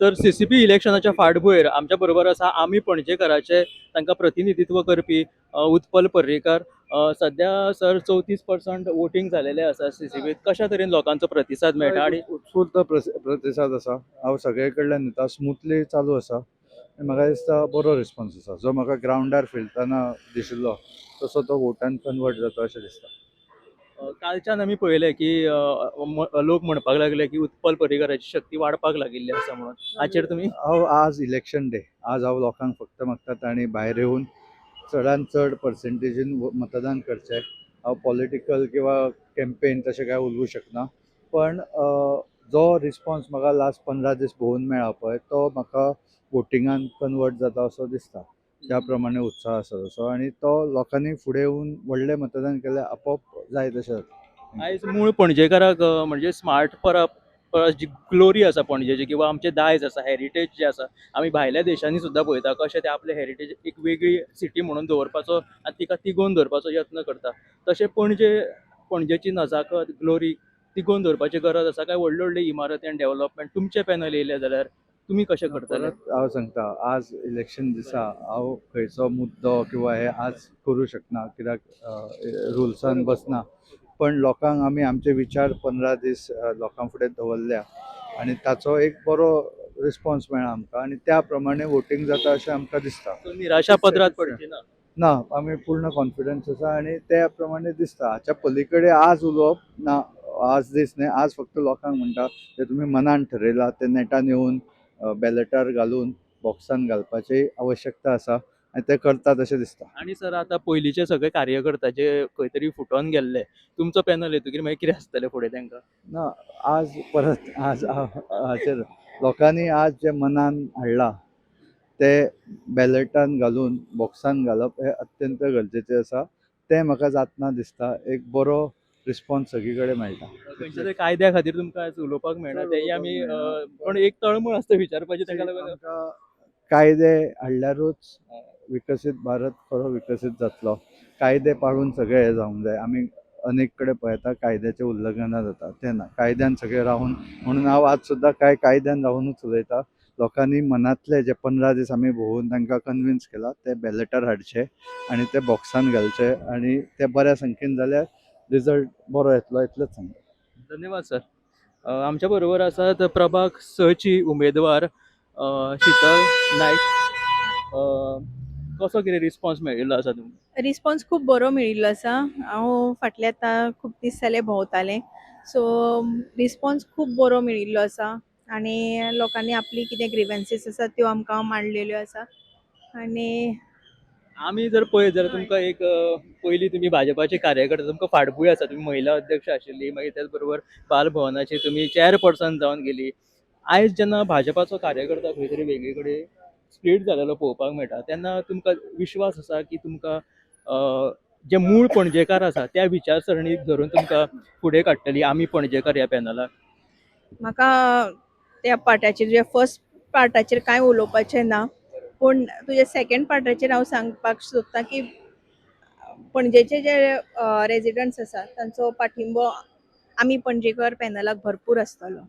तर सीसीपी इलेक्शनाच्या फाटभुंयेर आमच्या बरोबर आसा आमी पणजेकाराचे तांकां प्रतिनिधित्व करपी उत्पल पर्रीकार. सध्या सर 34% वोटिंग जालेलें आसा सीसीबीत. कशा तरेन लोकांचो प्रतिसाद मेळटा आणि उत्स्फूर्त प्रतिसाद आसा. हांव सगळे कडल्यान दिता, स्मुथली चालू आसा. आनी म्हाका दिसता बरो रिस्पॉन्स आसा, जो म्हाका ग्रावंडार फिरताना दिशिल्लो तसो तो वोटान कन्वर्ट जाता अशें दिसता. कालच्यान आमी पळयलें की लोक म्हणपाक लागले की उत्पल पर्रीकाराची शक्ती वाडपाक लागिल्ली आसा म्हणून. हाचेर तुमी हांव आज इलेक्शन डे, आज हांव लोकांक फक्त मागता तांणी भायर येवन चडांत चड पर्सेंटेजीन मतदान करचें. हांव पॉलिटिकल किंवा कॅम्पेन तशें कांय उलोवंक शकना, पण जो रिस्पॉन्स म्हाका लास्ट 15 दीस भोवून मेळ्ळा पळय तो म्हाका वोटिंगान कन्वर्ट जाता असो दिसता. ज्या प्रमाणे उत्साह आसा तसो, आनी तो लोकांनी फुडें येवन व्हडलें मतदान केल्यार आपोआप जाय तशें जाता. आयज मूळ पणजेकाराक म्हणजे स्मार्ट परस जी ग्लोरी आसा पणजेची किंवा आमचे दायज आसा, हेरिटेज जे आसा, आमी भायल्या देशांनी सुद्दां पळयता कशें ते आपले हेरिटेज एक वेगळी सिटी म्हणून दवरपाचो आनी तिका तिगोवन दवरपाचो यत्न करता. तशें पणजेची नजाकत ग्लोरी तिगोवन दवरपाची गरज आसा काय व्हडल्यो व्हडल्यो इमारती आनी डेव्हलपमेंट तुमचे पॅनल येयले जाल्यार तुमी कशें करतले? परत हांव सांगता, आज इलेक्शन दिसा हांव खंयचो मुद्दो किंवा हे आज करूं शकना, कित्याक रुल्सान बसना. पण लोकांक आमी आमचे विचार 15 दीस लोकां फुडें दवरल्या आनी ताचो एक बरो रिस्पॉन्स मेळ्ळा आमकां, आनी त्या प्रमाणे वोटींग जाता अशें आमकां दिसता. सो निराशा पदरात पडची ना. ना, आमी पूर्ण कॉन्फिडन्स आसा आनी त्या प्रमाणे दिसता. हाच्या पलीकडे आज उलोवप ना, आज दीस न्हय, आज फक्त लोकांक म्हणटा ते तुमी मनान ठरयला ते नेटान येवन बॅलेटार घालून बॉक्सान घालपाची आवश्यकता आसा आनी ते करतात अशें दिसता. आणि सर आता पयलींचे सगळे कार्यकर्ता जे खंय तरी फुटोन गेल्ले, तुमचो पॅनल येतकीर मागीर कितें आसतलें फुडें तांकां? ना, आज परत आज हाचेर लोकांनी आज जे मनान हाडला ते बॅलेटान घालून बॉक्सान घालप हे अत्यंत गरजेचें आसा. तें म्हाका जातना दिसता. एक बरो रिस्पॉन्स सगळी कडेन मेळटा. खंयच्या तरी कायद्या खातीर तुमकां आज उलोवपाक मेळना तेय आमी पण एक तळमळ आसता विचारपाची ताका लागून. आमकां कायदे हाडल्यारूच विकसीत भारत खरो विकसीत जातलो. कायदे पाळून सगळे हे जावंक जाय. आमी अनेक कडेन पळयता कायद्याचें उल्लंघनां जाता, तें ना. कायद्यान सगळें रावन, म्हणून हांव आज सुद्दां कायद्यान रावनूच उलयता. लोकांनी मनांतले जे 15 दीस आमी भोंवून तांकां कन्विन्स केला ते बॅलेटार हाडचे आनी ते बॉक्सान घालचे आनी ते बऱ्या संख्येन जाल्यार रिजल्ट बरो येतलो इतलेंच सांगता. धन्यवाद सर. आमच्या बरोबर आसात प्रभाग 6 ची उमेदवार शीतल नायक. कसो कितें रिस्पॉन्स मेळिल्लो आसा तुमकां? रिस्पॉन्स खूप बरो मेळिल्लो आसा. हांव फाटले आतां खूब दीस जाले भोंवतालें, सो रिस्पॉन्स खूब बरो मेळिल्लो आसा आनी लोकांनी आपली कितें ग्रिवन्सीस आसा त्यो आमकां मांडलेल्यो आसा आनी आमी जर पळयत जाल्यार तुमकां एक पयलीं तुमी भाजपाचे कार्यकर्ते, तुमकां फाटभूंय आसा. तुमी महिला अध्यक्ष आशिल्ली, मागीर त्याच बरोबर बालभवनाची तुमी चेअरपर्सन जावन गेली. आयज जेन्ना भाजपाचो कार्यकर्ता खंय तरी वेगळे कडेन स्प्लीट जालेलो पळोवपाक मेळटा, तेन्ना तुमकां विश्वास आसा की तुमकां जे मूळ पणजेकार आसा त्या विचारसरणीक धरून तुमकां फुडें काडटली आमी पणजेकार ह्या पॅनलाक? म्हाका त्या पार्टाचेर जे फर्स्ट पार्टाचेर कांय उलोवपाचें ना, पूण तुज्या सेकंड पार्टाचेर हांव सांगपाक सोदतां की पणजेचे जे रेजिडंट्स आसा तांचो पाठिंबो आमी पणजेकर पॅनलाक भरपूर आसतलो.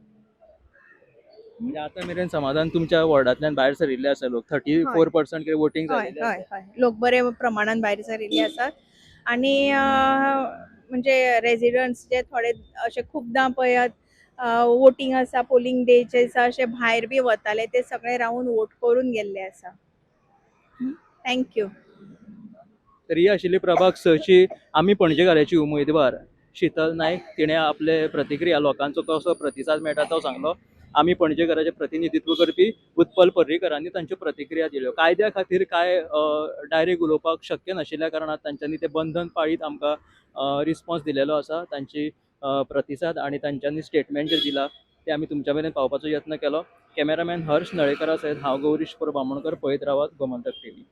म्हणजे आतां मेरेन समाधान तुमच्या वॉर्डांतल्यान भायर सरिल्ले आसा लोक 34% कितें वोटींग हय जालेलें हय आसा. हय, लोक बरे प्रमाणान भायर सरिल्ले आसात आनी म्हणजे रेजिडंट्स जे थोडे अशे खुबदां पळयात वोटींग आसा, पोलिंग डेचे आसा, अशे भायर बी वताले ते सगळे रावन वोट करून गेल्ले आसा. थँक्यू. तर ही आशिल्ली प्रभाग 6 ची आमी पणजेकाराची उमेदवार शीतल नायक. तिणें आपले प्रतिक्रिया लोकांचो कसो प्रतिसाद मेळटा तो सांगलो. आमी पणजेकाराचे प्रतिनिधित्व करपी उत्पल पर्रीकरांनी तांच्यो प्रतिक्रिया दिल्यो. कायद्या खातीर काय डायरेक्ट उलोवपाक शक्य नाशिल्ल्या कारणान तांच्यांनी ते बंधन पाळीत आमकां रिस्पॉन्स दिलेलो आसा. तांची प्रतिसाद आनी तांच्यांनी स्टेटमेंट जे दिला ते आमी तुमच्या मेरेन पावपाचो यत्न केलो. कॅमेरामॅन हर्ष नळेकरा सयत हांव गौरीश बामणकर. पळयत रावात गोमंतक टीव्ही.